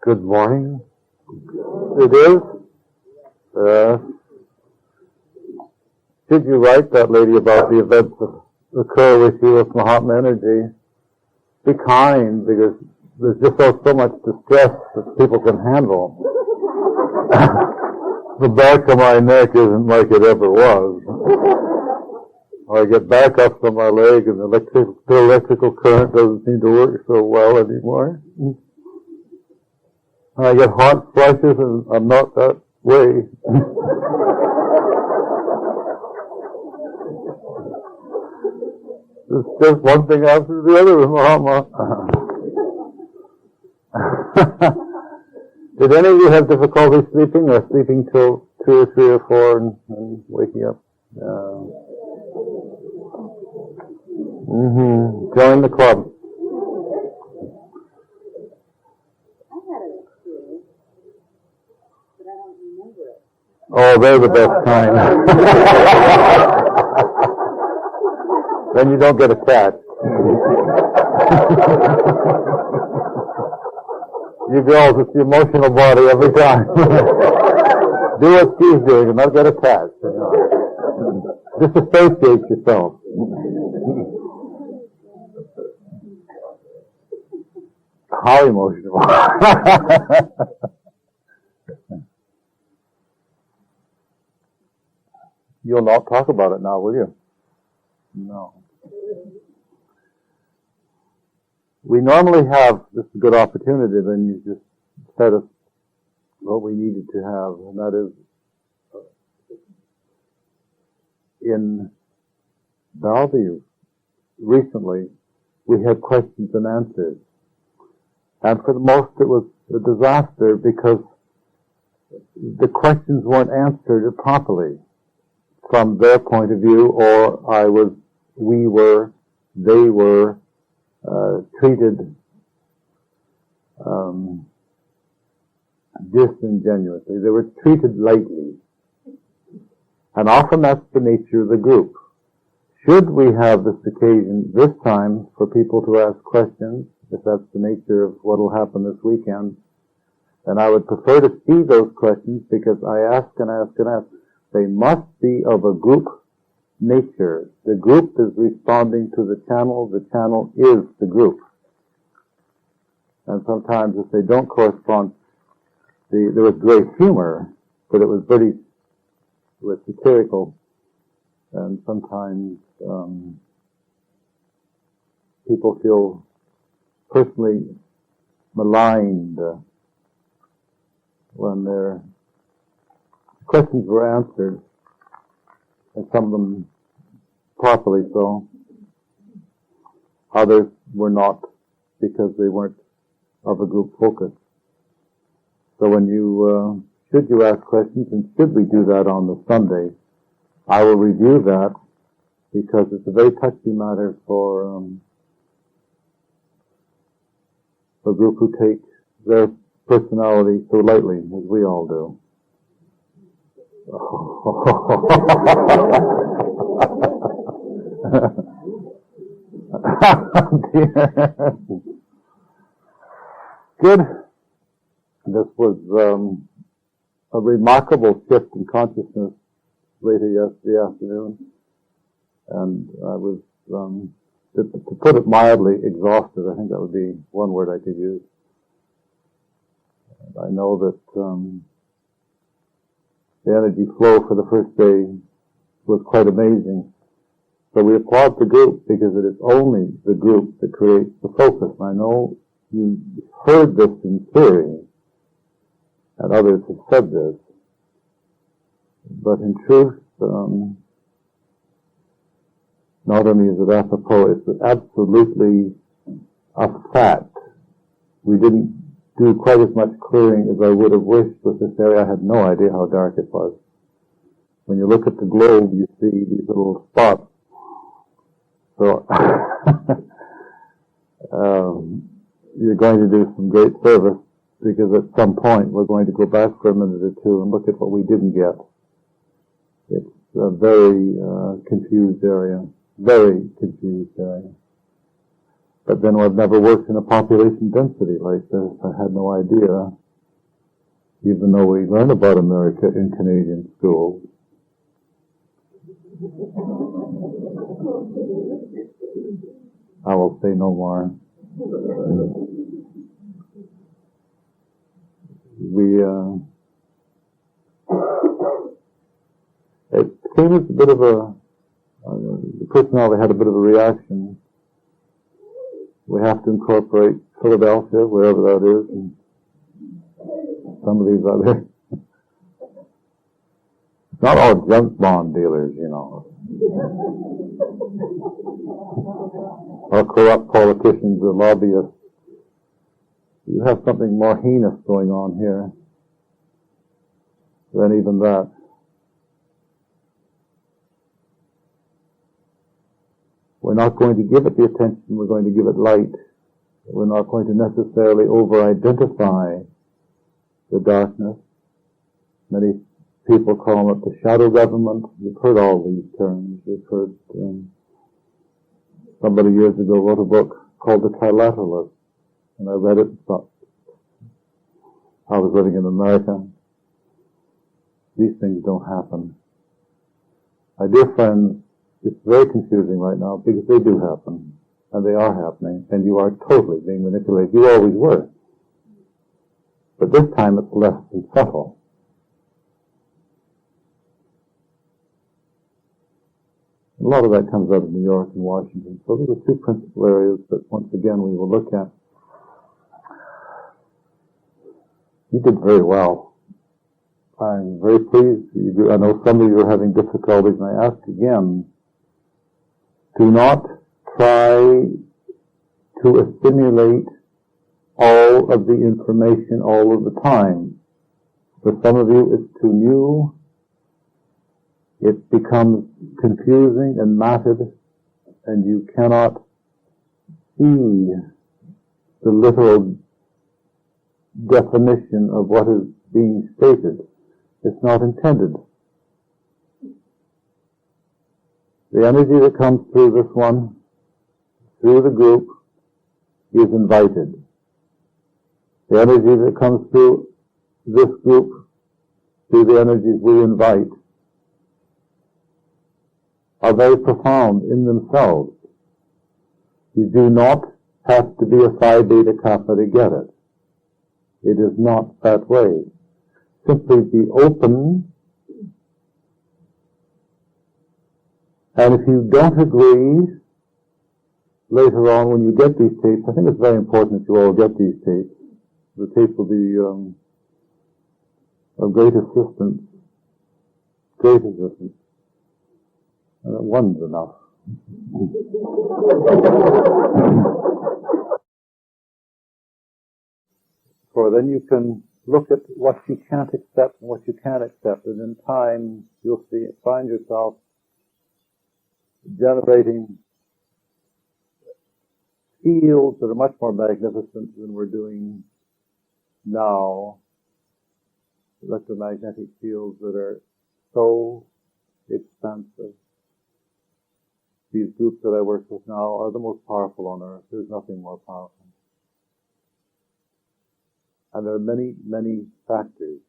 Good morning. It is? Did you write that lady about the events that occur with you with Mahatma Energy? Be kind, because there's just so much distress that people can handle. The back of my neck isn't like it ever was. I get backups on my leg, and the electrical current doesn't seem to work so well anymore. I get hot flushes, and I'm not that way. It's just one thing after the other with Mahatma. Did any of you have difficulty sleeping, or sleeping till 2 or 3 or 4 and waking up? Join the club. Oh, they're the best kind. Then you don't get attached. You girls, it's the emotional body every time. Do what she's doing and not get attached. Disassociate yourself. How emotional. You'll not talk about it now, will you? No. We normally have, this is a good opportunity, then you just said us what we needed to have, and that is, in Bellevue, recently, we had questions and answers. And for the most, it was a disaster because the questions weren't answered properly from their point of view, or we were, they were treated disingenuously. They were treated lightly. And often that's the nature of the group. Should we have this occasion, this time, for people to ask questions, if that's the nature of what will happen this weekend, then I would prefer to see those questions, because I ask and ask and ask. They must be of a group nature. The group is responding to the channel is the group. And sometimes if they don't correspond, there was great humor, but it was satirical, and sometimes people feel personally maligned when their questions were answered, and some of them properly so. Others were not, because they weren't of a group focus. So when should you ask questions, and should we do that on the Sunday, I will review that, because it's a very touchy matter for a group who take their personality so lightly, as we all do. Good. This was a remarkable shift in consciousness later yesterday afternoon, and I was, to put it mildly, exhausted. I think that would be one word I could use. And I know that the energy flow for the first day was quite amazing. So we applaud the group, because it is only the group that creates the focus. And I know you heard this in theory, and others have said this, but in truth, not only is it apropos, it's absolutely a fact. We didn't do quite as much clearing as I would have wished with this area. I had no idea how dark it was. When you look at the globe, you see these little spots. So, you're going to do some great service, because at some point we're going to go back for a minute or two and look at what we didn't get. It's a very confused area. Very confused area. But then I've never worked in a population density like this. I had no idea, even though we learn about America in Canadian schools. I will say no more. It came as a bit of the personality had a bit of a reaction. We have to incorporate Philadelphia, wherever that is, and some of these other, not all junk bond dealers, you know, or corrupt politicians or lobbyists. You have something more heinous going on here than even that. We're not going to give it the attention, we're going to give it light. We're not going to necessarily over-identify the darkness. Many people call it the shadow government. You've heard all these terms. You've heard, somebody years ago wrote a book called The Trilateralist, and I read it and thought, I was living in America. These things don't happen. My dear friends, it's very confusing right now because they do happen, and they are happening, and you are totally being manipulated. You always were. But this time it's less and subtle. A lot of that comes out of New York and Washington. So these are two principal areas that once again we will look at. You did very well. I'm very pleased. I know some of you are having difficulties, and I ask again, do not try to assimilate all of the information all of the time. For some of you, it's too new. It becomes confusing and matted, and you cannot see the literal definition of what is being stated. It's not intended. The energy that comes through this one, through the group, is invited. The energy that comes through this group, through the energies we invite, are very profound in themselves. You do not have to be a Phi Beta Kappa to get it. It is not that way. Simply be open, and if you don't agree, later on when you get these tapes, I think it's very important that you all get these tapes. The tapes will be of great assistance. Great assistance. One's enough. For then you can look at what you can't accept and what you can accept, and in time you'll find yourself generating fields that are much more magnificent than we're doing now. Electromagnetic fields that are so expansive. These groups that I work with now are the most powerful on earth. There's nothing more powerful. And there are many, many factors.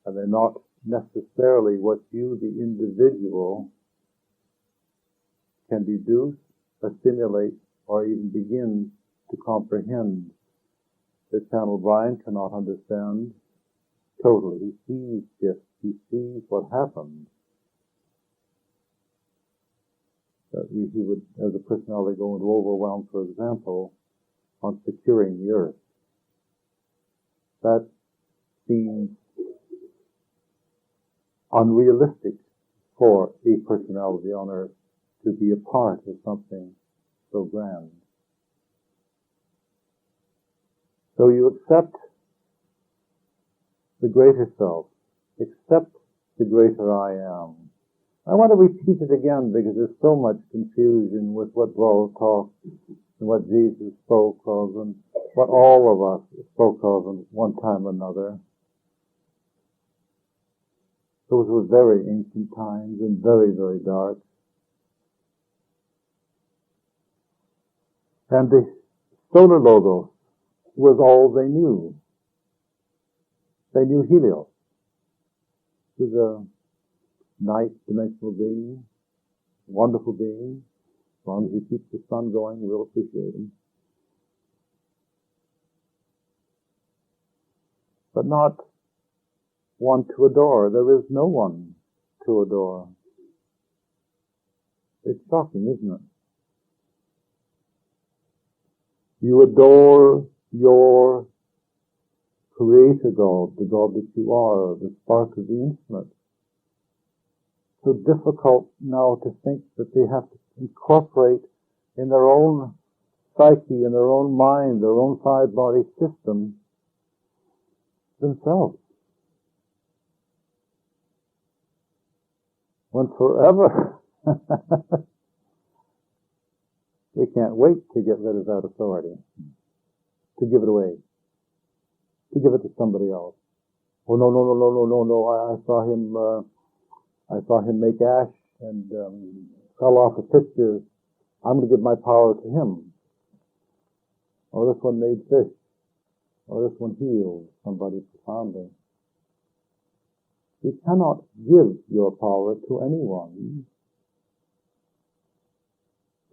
And they're not necessarily what you, the individual, can deduce, assimilate, or even begin to comprehend. The channel Brian cannot understand totally. He sees shifts. He sees what happened. That he would, as a personality, go into overwhelm, for example, on securing the earth. That seems unrealistic for a personality on earth to be a part of something so grand. So you accept the greater self, accept the greater I am. I want to repeat it again because there's so much confusion with what Paul talked and what Jesus spoke of and what all of us spoke of at one time or another. Those were very ancient times and very, very dark. And the solar logos was all they knew. They knew Helios was a nice dimensional being, wonderful being. As long as he keeps the sun going, we'll appreciate him. But not one to adore. There is no one to adore. It's shocking, isn't it? You adore your Creator God, the God that you are, the spark of the infinite. So difficult now to think that they have to incorporate in their own psyche, in their own mind, their own five-body system, themselves. When forever they can't wait to get rid of that authority, to give it away, to give it to somebody else. Oh no! I saw him make ash and fell off a picture. I'm going to give my power to him. Or this one made fish. Or this one healed somebody profoundly. You cannot give your power to anyone.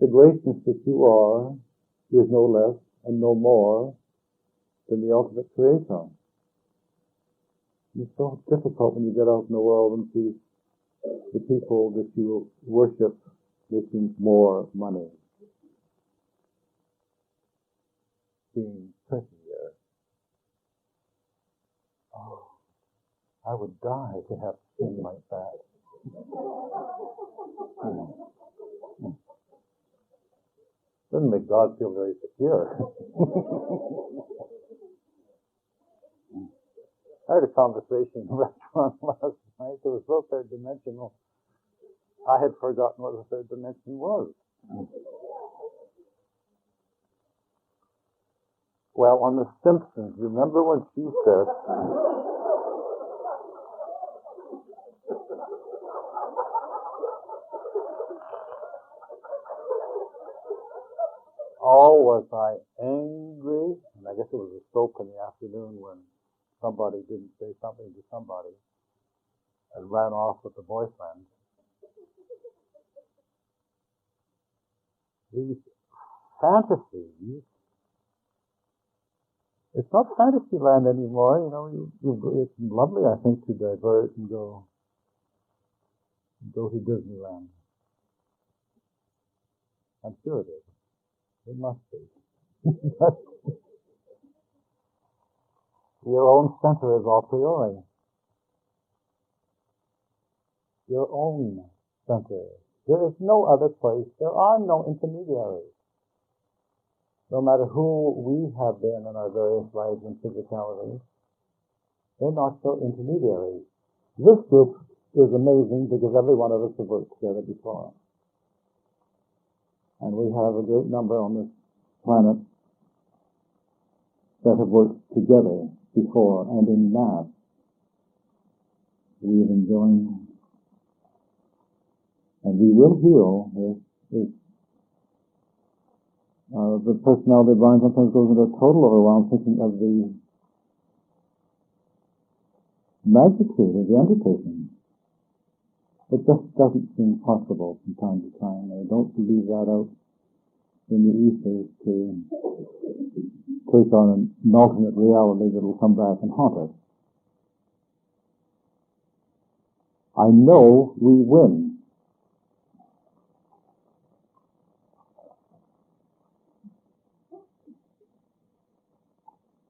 The greatness that you are is no less and no more than the ultimate creator. It's so difficult when you get out in the world and see the people that you worship making more money, being prettier. Oh, I would die to have skin like that. Doesn't make God feel very secure. I had a conversation in a restaurant last night that was so third dimensional, I had forgotten what the third dimension was. Well, on The Simpsons, remember when she said, oh, was I angry? And I guess it was a soap in the afternoon when somebody didn't say something to somebody and ran off with the boyfriend. These fantasies, it's not Fantasyland anymore. You know, it's lovely, I think, to divert and go to Disneyland. I'm sure it is. It must be. Your own center is a priori. Your own center. There is no other place. There are no intermediaries. No matter who we have been in our various lives and physicalities, they're not so intermediaries. This group is amazing because every one of us have worked together before. And we have a great number on this planet that have worked together before, and in mass we have enjoyed, and we will heal if the personality blind sometimes goes into a total overwhelm thinking of the magnitude of the undertaking. It just doesn't seem possible from time to time. I don't believe that out in the ethers to take on an alternate reality that will come back and haunt us. I know we win.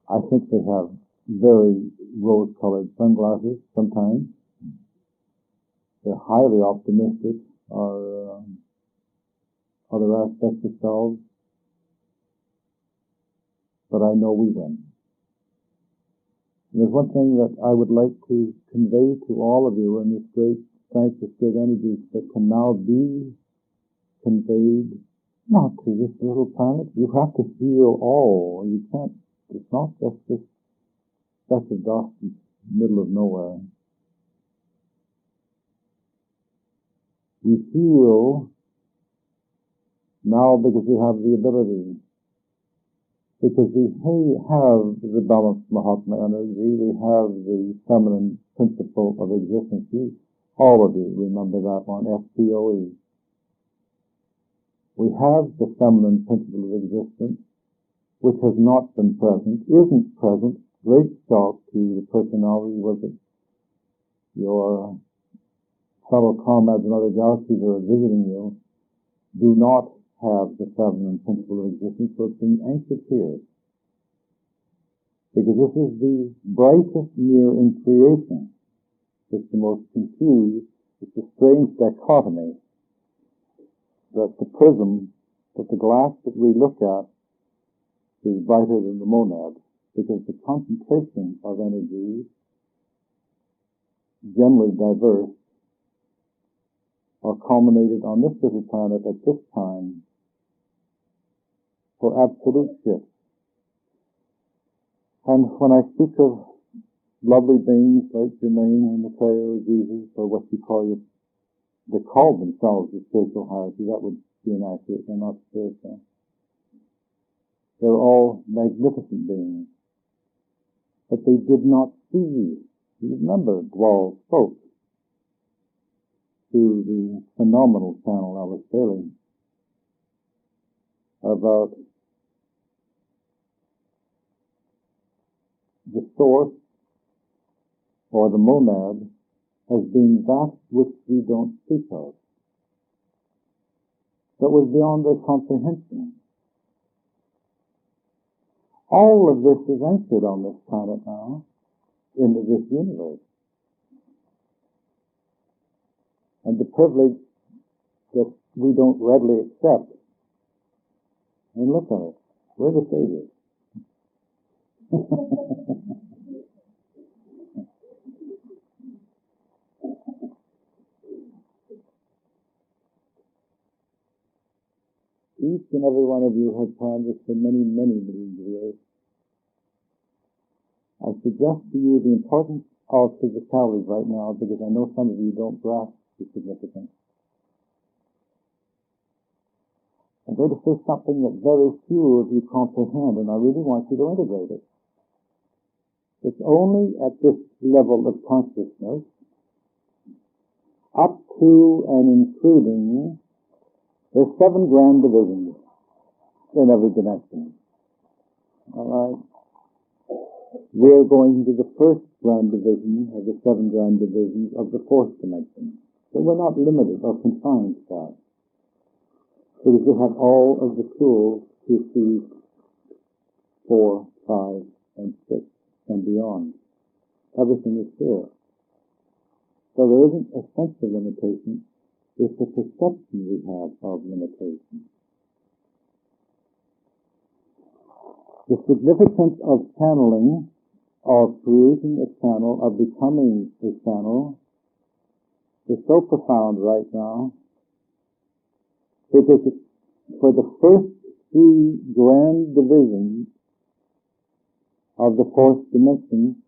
I think they have very rose-colored sunglasses sometimes. They're highly optimistic, or other aspects of selves. But I know we win. And there's one thing that I would like to convey to all of you in this great, thanks to great energies that can now be conveyed, not to this little planet. You have to feel all. You can't. It's not just this speck of dust in the middle of nowhere. We feel now because we have the ability Because we have the balanced Mahatma Energy, we have the feminine principle of existence. All of you remember that one, FPOE. We have the feminine principle of existence, which has not been present, isn't present. Great shock to the personality, was it your fellow comrades in other galaxies who are visiting you, do not have the feminine principle of existence, so it's being anchored here. Because this is the brightest mirror in creation. It's the most confused, it's a strange dichotomy that the prism, that the glass that we look at is brighter than the monad, because the concentration of energy, generally diverse, are culminated on this little planet at this time for absolute shift. And when I speak of lovely beings like Jermaine and Mateo, Jesus, or what you call it, they call themselves the spiritual hierarchy, that would be inaccurate, they're not spiritual. They're all magnificent beings. But they did not see you. You remember, Dwal spoke through the phenomenal channel I was sailing about the source or the monad as being that which we don't speak of, that was beyond their comprehension. All of this is anchored on this planet now, in this universe. And the privilege that we don't readily accept, and look at it, we're the saviors. Each and every one of you have planned this for many, many millions of years. I suggest to you the importance of physicality right now, because I know some of you don't grasp the significance. I'm going to say something that very few of you comprehend, and I really want you to integrate it. It's only at this level of consciousness, up to and including, there's 7 grand divisions in every dimension. All right? We're going to the first grand division of the 7 grand divisions of the 4th dimension. So we're not limited or confined to that. Because we have all of the tools to see 4, 5, and 6 and beyond. Everything is here. So there isn't a sense of limitation. It's a perception we have of limitation. The significance of channeling, of creating a channel, of becoming a channel, is so profound right now, because for the first 3 grand divisions of the 4th dimension,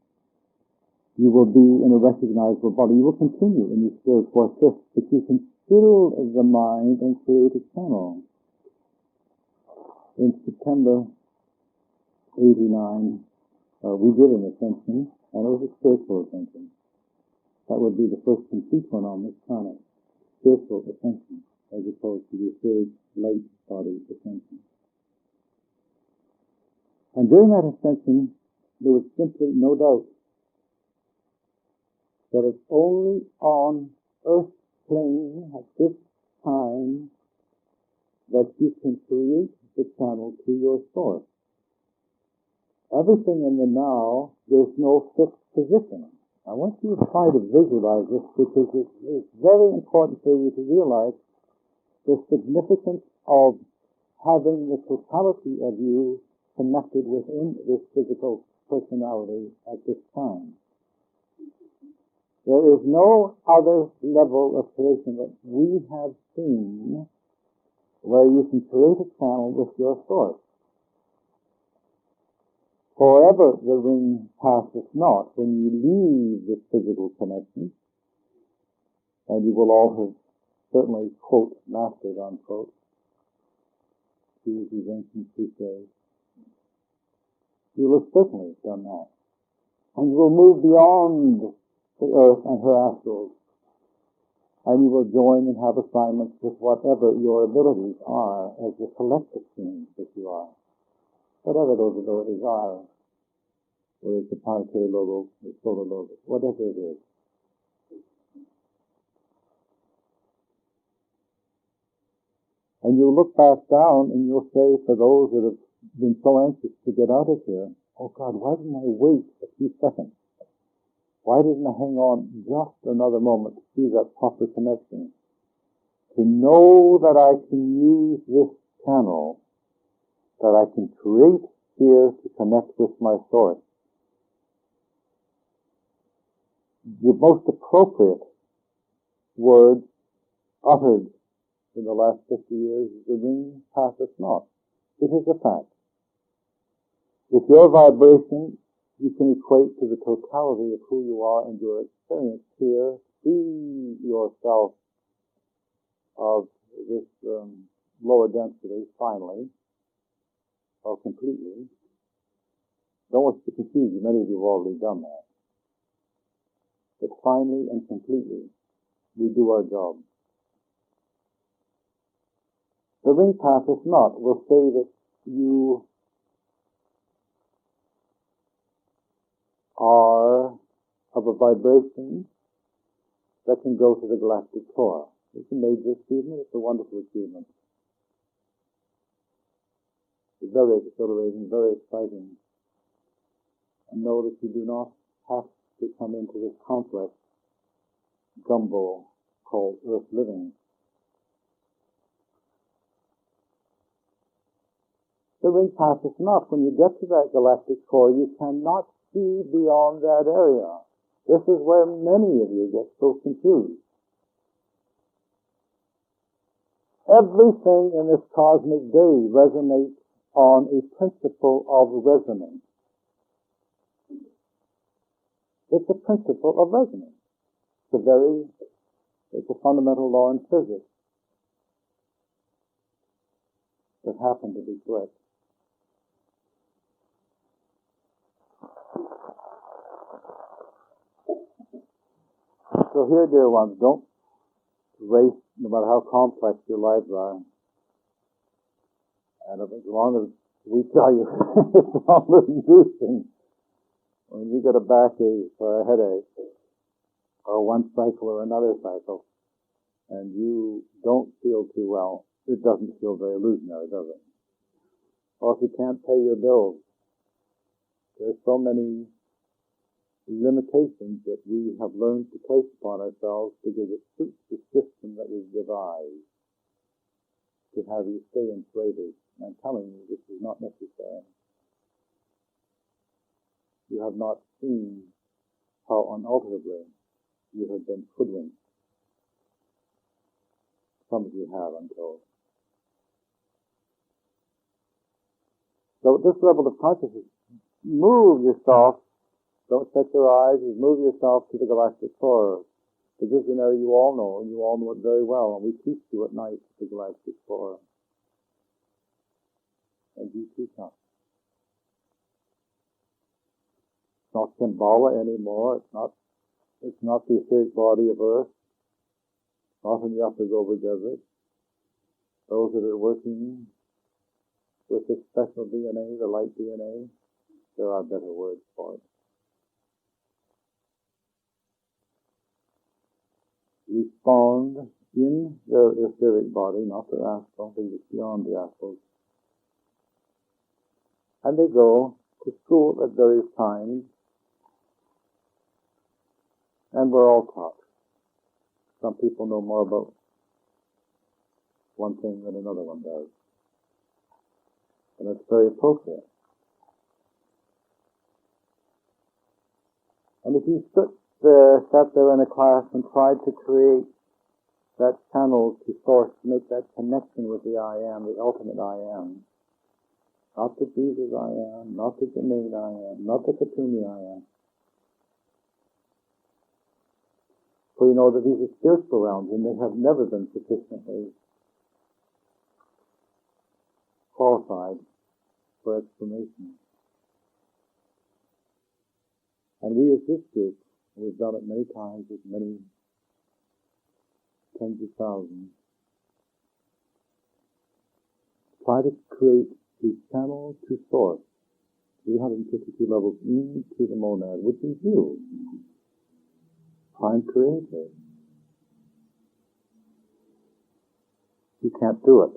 you will be in a recognizable body. You will continue in your spirit for 5th, but you can still the mind and create a channel. In September 89, we did an ascension, and it was a spiritual ascension. That would be the first complete one on this planet. Spiritual ascension, as opposed to the third light body ascension. And during that ascension, there was simply no doubt that it's only on Earth's plane at this time that you can create the channel to your source. Everything in the now, there's no fixed position. I want you to try to visualize this, because it's very important for you to realize the significance of having the totality of you connected within this physical personality at this time. There is no other level of creation that we have seen where you can create a channel with your source. Forever the ring passeth not. When you leave this physical connection, and you will all have certainly, quote, mastered, unquote, to use these ancient cliches, You will have certainly done that. And you will move beyond the earth and her astrals. And you will join and have assignments with whatever your abilities are as the collective being that you are. Whatever those abilities are. Whether it's the planetary logos, the solar logos, whatever it is. And you'll look back down and you'll say, for those that have been so anxious to get out of here, oh God, why didn't I wait a few seconds? Why didn't I hang on just another moment to see that proper connection? To know that I can use this channel, that I can create here to connect with my source. The most appropriate word uttered in the last 50 years is the ring passeth not. It is a fact. If your vibration you can equate to the totality of who you are and your experience here, free yourself of this lower density finally, or completely. Don't want to confuse you, many of you have already done that. But finally and completely, we do our job. The ring passeth not will say that you are of a vibration that can go to the galactic core. It's a major achievement, it's a wonderful achievement. It's very exhilarating, very exciting. And know that you do not have to come into this complex gumbo called Earth living. The ring passeth not. When you get to that galactic core, you cannot see beyond that area. This is where many of you get so confused. Everything in this cosmic day resonates on a principle of resonance. It's a principle of resonance. It's a fundamental law in physics that happened to be correct. So here, dear ones, don't race no matter how complex your lives are. And as long as we tell you it's all inducing, when you get a backache or a headache, or one cycle or another cycle, and you don't feel too well, it doesn't feel very illusionary, does it? Or if you can't pay your bills, there's so many limitations that we have learned to place upon ourselves because it suits the system that was devised to have you stay in slavery. And I'm telling you, this is not necessary. You have not seen how unalterably you have been hoodwinked. Some of you have, I'm told. So at this level of consciousness, move yourself. Don't shut your eyes. Just move yourself to the galactic core. Because this is an area you all know, and you all know it very well. And we teach you at night the galactic core. And you teach us. It's not Shambhala anymore. It's not the etheric body of Earth. Not in the upper Gobi Desert. Those that are working with this special DNA, the light DNA, there are better words for it. Respond in their etheric body, not their astral, because it's beyond the astrals. And they go to school at various times, and we're all taught. Some people know more about one thing than another one does. And it's very appropriate. And if you sat there in a class and tried to create that channel to source, to make that connection with the I Am, the ultimate I Am, not the Jesus I Am, not the Jermaine I Am, not the Katumi I Am. For you know that these are spiritual realms and they have never been sufficiently qualified for explanation. And we as this group, we've done it many times with many tens of thousands, try to create a channel to source, 352 levels into the monad, which is you. Try and create it. You can't do it.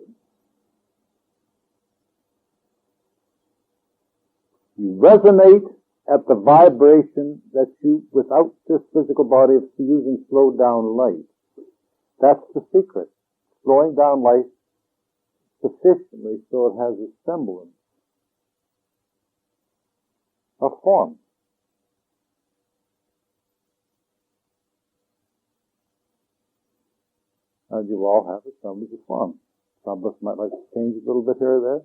You resonate at the vibration that you, without this physical body, of using slowed down light. That's the secret. Slowing down light sufficiently so it has a semblance of form. And you all have a semblance of form. Some of us might like to change a little bit here or there.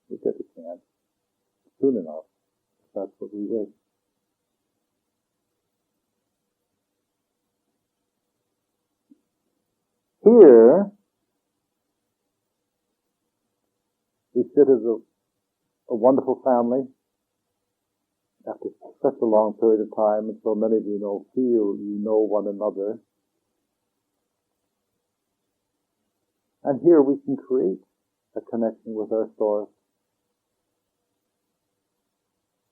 We get the chance soon enough. That's what we wish. Here, we sit as a wonderful family after such a long period of time, and so many of you feel you know one another. And here we can create a connection with our source,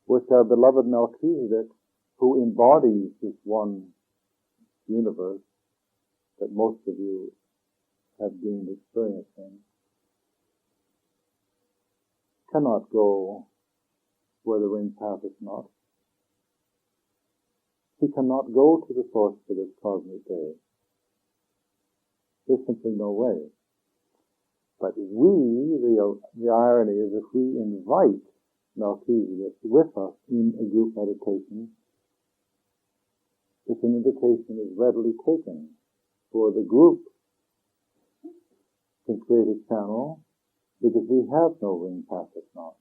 with our beloved Melchizedek, who embodies this one universe that most of you have gained experience in, cannot go where the ring passeth not. He cannot go to the source for this cosmic day. There's simply no way. But the irony is, if we invite Melchizedek with us in a group meditation, this invitation is readily taken, for the group can create a channel because we have no ring passeth not.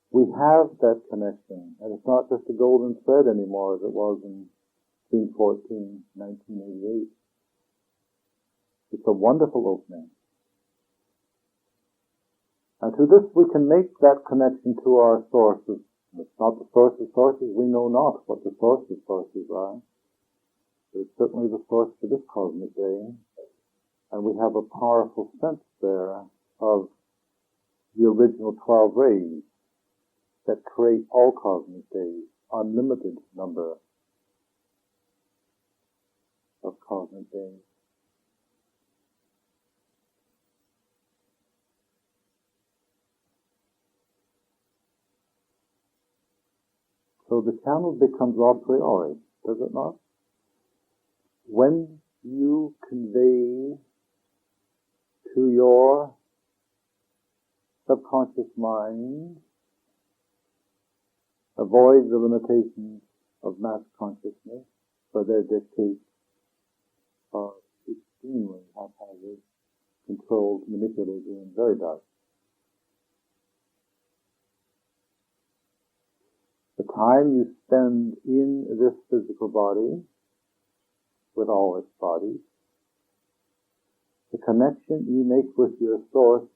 We have that connection, and it's not just a golden thread anymore as it was in June 14, 1988. It's a wonderful opening. And through this we can make that connection to our sources. It's not the source of sources. We know not what the source of sources are. But it's certainly the source for this cosmic day. And we have a powerful sense there of the original 12 rays that create all cosmic days, unlimited number of cosmic days. So the channel becomes a priori, does it not? When you convey to your subconscious mind, avoid the limitations of mass consciousness, for their dictates are extremely haphazard, controlled, manipulated, and very dark. The time you spend in this physical body, with all its bodies, the connection you make with your source,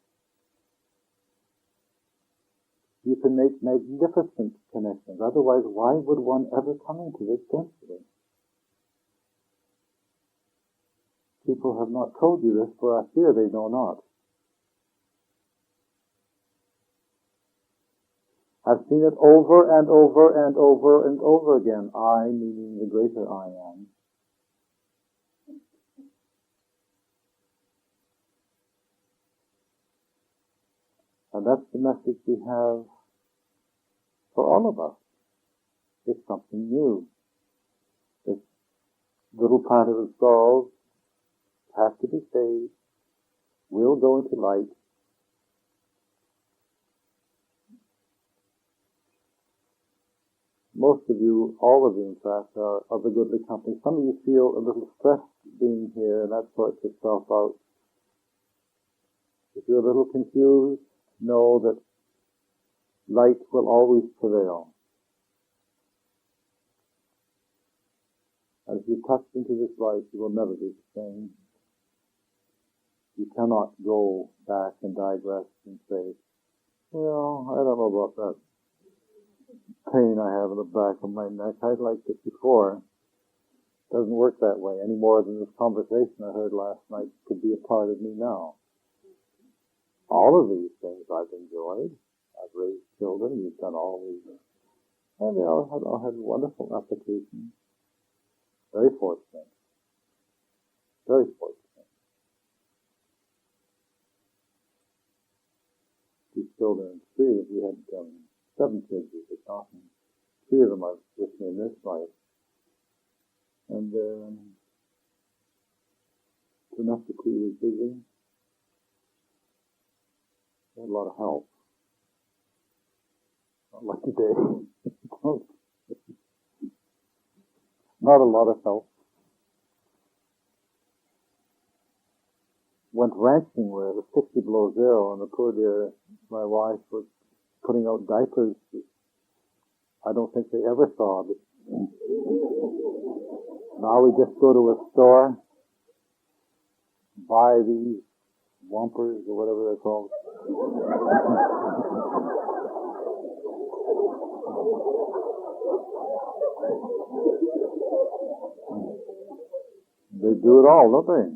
you can make magnificent connections. Otherwise, why would one ever come into this density? People have not told you this, for I fear they know not. I've seen it over and over and over and over again. I, meaning the greater I am. And that's the message we have for all of us. It's something new. This little part of the soul has to be saved. We'll go into light. Most of you, all of you in fact, are of a goodly company. Some of you feel a little stressed being here, and that sorts itself out. If you're a little confused, know that light will always prevail. And if you touch into this light, you will never be the same. You cannot go back and digress and say, Well, I don't know about that pain I have in the back of my neck. I liked it before. It doesn't work that way any more than this conversation I heard last night could be a part of me now. All of these things I've enjoyed. I've raised children. We've done all these. And they all had wonderful applications. Very fortunate. Very fortunate. These children, three of we had 7 kids at the time. 3 of them are with me in this life. And domestically was busy. They had a lot of help. Not like today. Not a lot of help. Went ranching where it was 60 below zero, and the poor dear, my wife, was putting out diapers. I don't think they ever saw it. Now we just go to a store, buy these Wampers or whatever they're called. They do it all, don't they?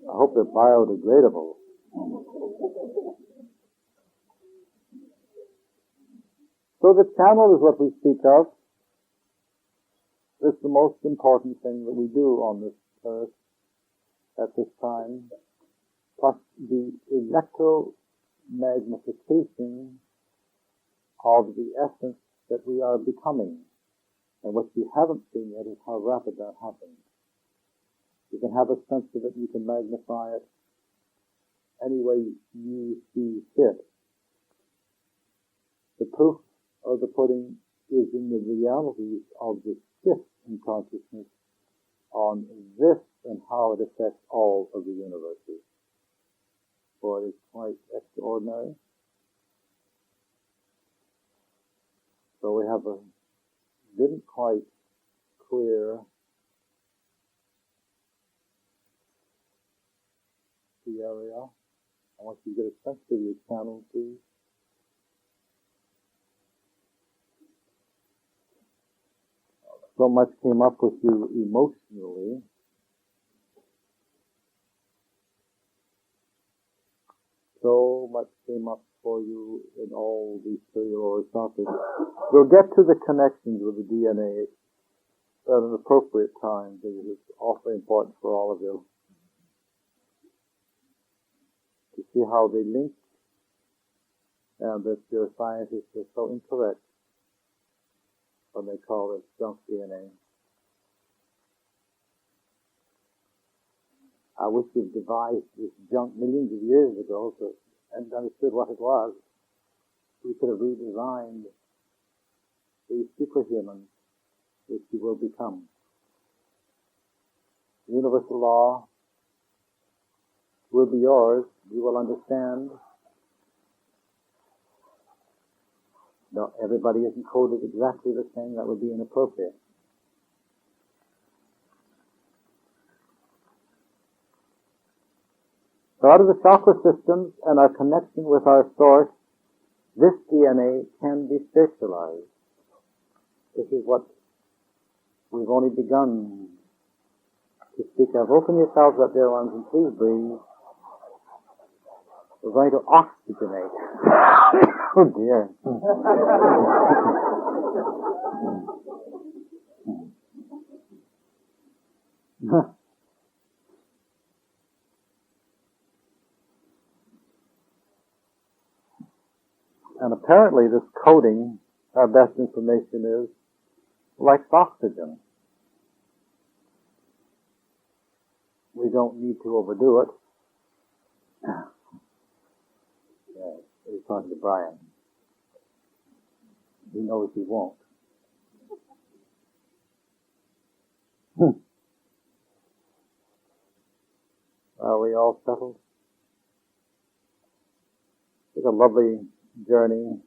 I hope they're biodegradable. So the channel is what we speak of. It's the most important thing that we do on this earth at this time, plus the electromagnification of the essence that we are becoming. And what you haven't seen yet is how rapid that happens. You can have a sense of it, you can magnify it any way you see fit. The proof of the pudding is in the realities of the shift in consciousness on this and how it affects all of the universes. For it is quite extraordinary. So we have didn't quite clear the area. I want you to get a sense of your channel, please. So much came up with you emotionally. So much came up for you in all these cellular topics. We'll get to the connections with the DNA at an appropriate time, because it's awfully important for all of you to see how they link, and that your scientists are so incorrect when they call it junk DNA. I wish you'd devised this junk millions of years ago and understood what it was. We could have redesigned these superhumans which you will become. Universal law will be yours. You will understand. No, everybody isn't coded exactly the same. That would be inappropriate. So out of the chakra systems and our connection with our source, this DNA can be spiritualized. This is what we've only begun to speak of. Open yourselves up, dear ones, and please breathe. We're going to oxygenate. Oh dear. And apparently this coding, our best information is, like oxygen. We don't need to overdo it. Yeah, he's talking to Brian. He knows he won't. Are we all settled? It's a lovely journey